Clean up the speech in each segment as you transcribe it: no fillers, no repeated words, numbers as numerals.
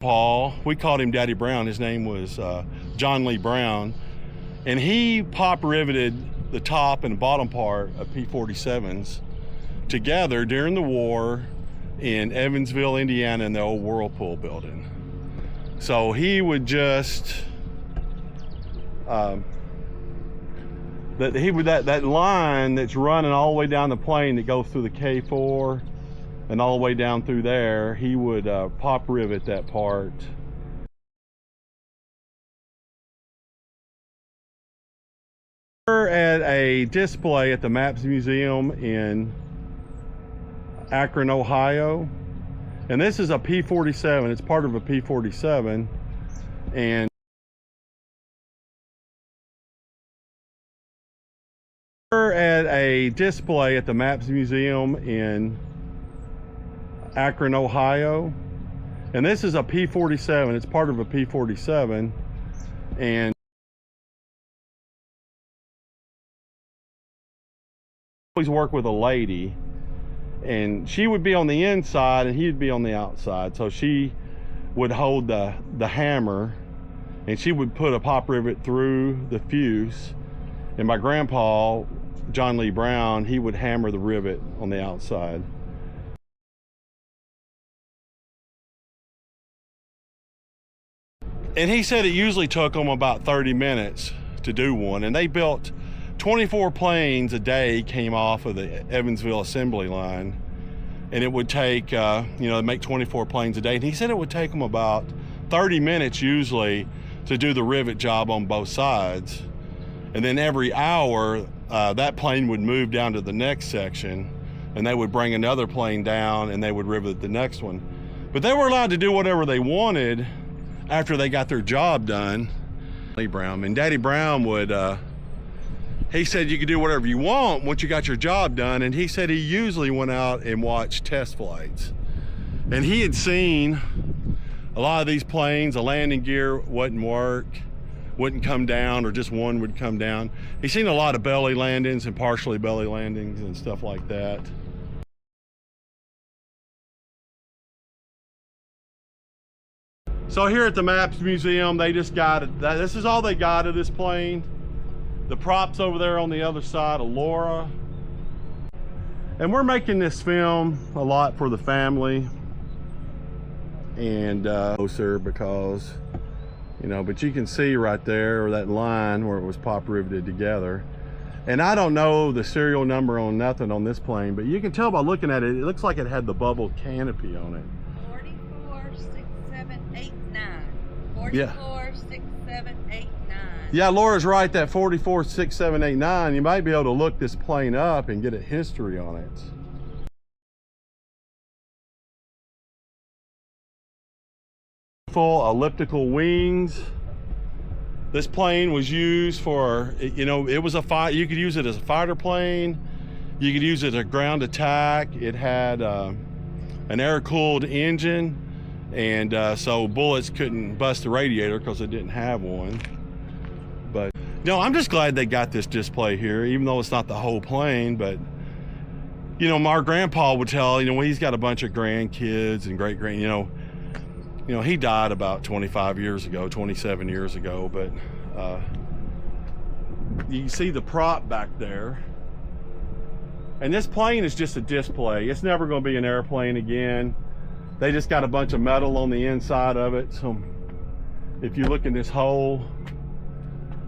Paul, we called him Daddy Brown. His name was John Lee Brown, and he pop riveted the top and bottom part of P-47s together during the war in Evansville, Indiana, in the old Whirlpool building. So he would just that line that's running all the way down the plane that goes through the K4 and all the way down through there, he would pop rivet that part. We're at a display at the Maps Museum in Akron, Ohio, and this is a P-47. It's part of a P-47, and we're at a display at the Maps Museum in Akron, Ohio, and this is a P-47. It's part of a P-47, and I always work with a lady, and she would be on the inside and he'd be on the outside. So she would hold the hammer, and she would put a pop rivet through the fuse, and my grandpa, John Lee Brown, he would hammer the rivet on the outside. And he said it usually took them about 30 minutes to do one, and they built 24 planes a day came off of the Evansville assembly line, and it would take make 24 planes a day, and he said it would take them about 30 minutes usually to do the rivet job on both sides. And then every hour that plane would move down to the next section, and they would bring another plane down and they would rivet the next one. But they were allowed to do whatever they wanted after they got their job done. Lee Brown and Daddy Brown would he said you could do whatever you want once you got your job done, and he said he usually went out and watched test flights, and he had seen a lot of these planes, the landing gear wouldn't work, wouldn't come down, or just one would come down. He's seen a lot of belly landings and partially belly landings and stuff like that. So here at the Maps Museum, they just got it. This is all they got of this plane. The props over there on the other side of Laura. And we're making this film a lot for the family and closer because, but you can see right there that line where it was pop riveted together. And I don't know the serial number on nothing on this plane, but you can tell by looking at it, it looks like it had the bubble canopy on it. 446789. 446789. Yeah, Laura's right, that 446789. You might be able to look this plane up and get a history on it. Full elliptical wings. This plane was used for, it was a fight. You could use it as a fighter plane. You could use it as a ground attack. It had an air-cooled engine, and so bullets couldn't bust the radiator because it didn't have one. But I'm just glad they got this display here, even though it's not the whole plane. But my grandpa would tell, he's got a bunch of grandkids and great-grand, he died about 25 years ago, 27 years ago, but you can see the prop back there. And this plane is just a display. It's never going to be an airplane again. They just got a bunch of metal on the inside of it. So if you look in this hole,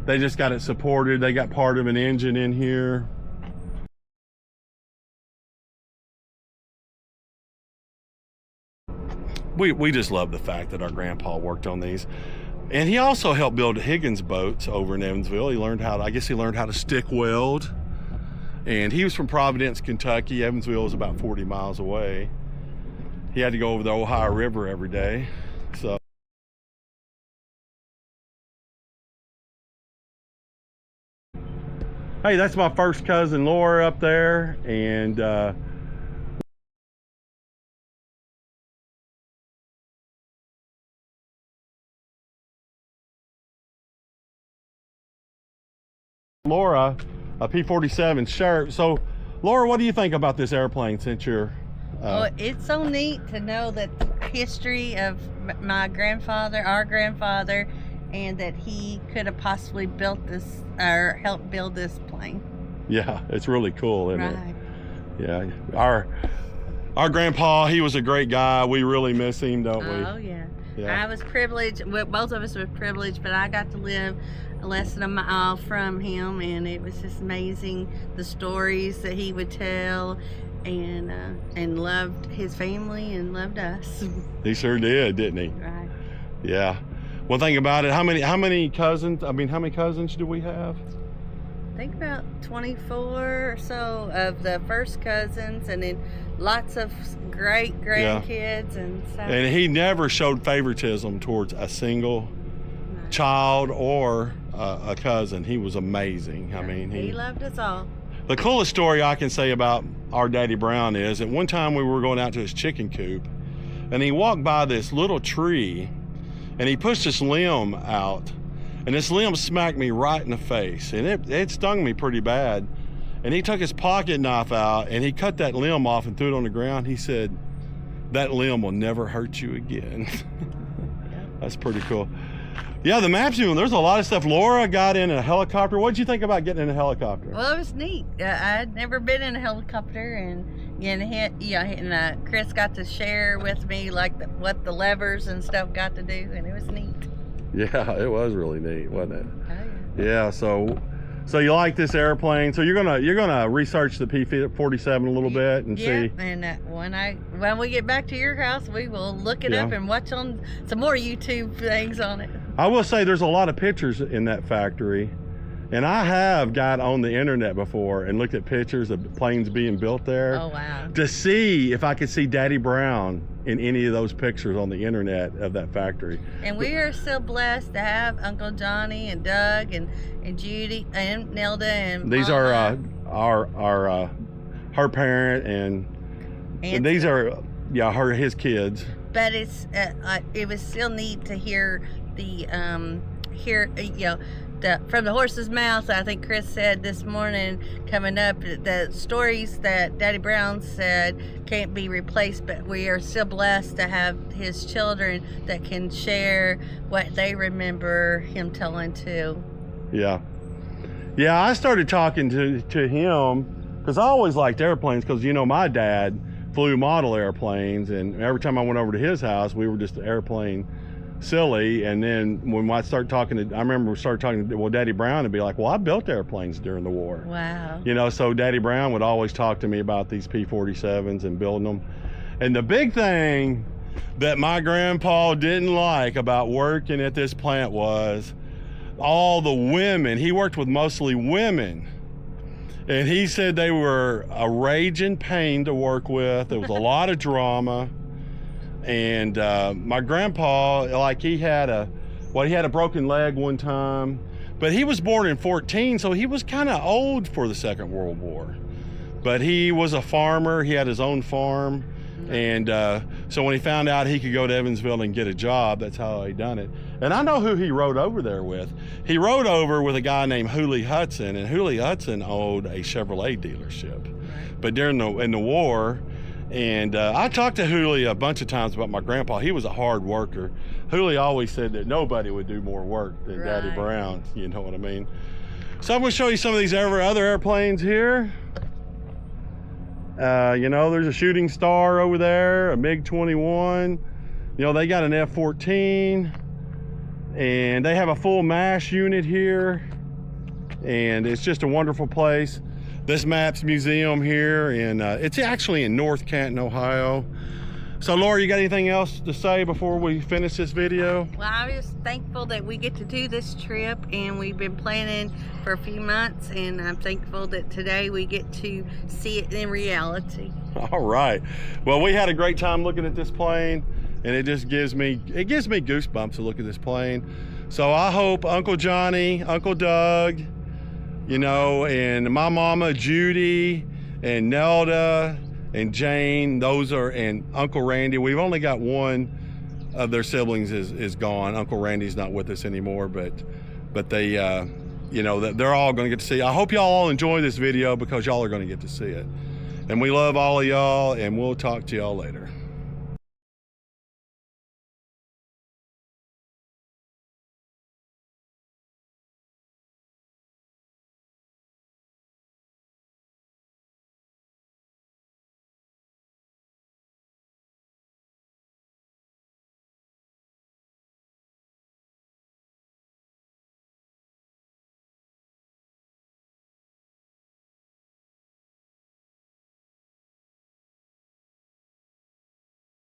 they just got it supported. They got part of an engine in here. We just love the fact that our grandpa worked on these. And he also helped build Higgins boats over in Evansville. He learned how to stick weld. And he was from Providence, Kentucky. Evansville is about 40 miles away. He had to go over the Ohio River every day. So hey, that's my first cousin Laura up there, and Laura, a P-47 shirt. So Laura, what do you think about this airplane since you're It's so neat to know that history of my grandfather, our grandfather, and that he could have possibly built this or helped build this plane. Yeah, it's really cool, isn't Right. it? Yeah, our grandpa, he was a great guy. We really miss him, don't we? Oh yeah. Yeah. I was privileged. Well, both of us were privileged, but I got to live less than a mile from him, and it was just amazing the stories that he would tell, and loved his family and loved us. He sure did, didn't he? Right. Yeah. One thing about it, how many cousins? I mean, how many cousins do we have? I think about 24 or so of the first cousins, and then lots of great grandkids and stuff. And he never showed favoritism towards a single child or a cousin. He was amazing. I mean, he loved us all. The coolest story I can say about our Daddy Brown is that one time we were going out to his chicken coop, and he walked by this little tree, and he pushed this limb out, and this limb smacked me right in the face, and it stung me pretty bad. And he took his pocket knife out, and he cut that limb off and threw it on the ground. He said, "That limb will never hurt you again." That's pretty cool. Yeah, the maps, there's a lot of stuff. Laura got in a helicopter. What did you think about getting in a helicopter? Well, it was neat. I'd never been in a helicopter, and Chris got to share with me like what the levers and stuff got to do, and it was neat. Yeah, it was really neat, wasn't it? Oh, yeah. Yeah. So you like this airplane? So you're gonna research the P-47 a little bit and see. And when we get back to your house, we will look it up and watch on some more YouTube things on it. I will say there's a lot of pictures in that factory, and I have got on the internet before and looked at pictures of planes being built there. Oh wow! To see if I could see Daddy Brown in any of those pictures on the internet of that factory. And we are so blessed to have Uncle Johnny and Doug and Judy and Nelda and these Mama. are her parent and these are his kids. But it was still neat to hear from the horse's mouth. I think Chris said this morning coming up, the stories that Daddy Brown said can't be replaced, but we are still blessed to have his children that can share what they remember him telling too. Yeah, I started talking to him because I always liked airplanes, because my dad flew model airplanes, and every time I went over to his house, we were just airplane silly. And then when I started talking to Daddy Brown, and be like, well, I built airplanes during the war. Wow. So Daddy Brown would always talk to me about these P-47s and building them. And the big thing that my grandpa didn't like about working at this plant was all the women. He worked with mostly women, and he said they were a raging pain to work with. There was a lot of drama. And my grandpa, like, he had a broken leg one time, but he was born in 14, so he was kind of old for the Second World War. But he was a farmer. He had his own farm. And so when he found out he could go to Evansville and get a job, that's how he done it. And I know who he rode over there with. He rode over with a guy named Hooley Hudson, and Hooley Hudson owned a Chevrolet dealership. But in the war, and I talked to Hooley a bunch of times about my grandpa. He was a hard worker. Hooley always said that nobody would do more work than Daddy Brown. You know what I mean? So I'm going to show you some of these other airplanes here. There's a Shooting Star over there, a MiG-21. They got an F-14, and they have a full MASH unit here, and it's just a wonderful place. This Maps Museum here, and it's actually in North Canton, Ohio. So Laura, you got anything else to say before we finish this video? Well, I'm just thankful that we get to do this trip, and we've been planning for a few months, and I'm thankful that today we get to see it in reality. All right. Well, we had a great time looking at this plane, and it gives me goosebumps to look at this plane. So I hope Uncle Johnny, Uncle Doug, and my mama Judy and Nelda and Jane, and Uncle Randy. We've only got one of their siblings is gone. Uncle Randy's not with us anymore, but they they're all going to get to see. I hope y'all all enjoy this video, because y'all are going to get to see it. And we love all of y'all, and we'll talk to y'all later.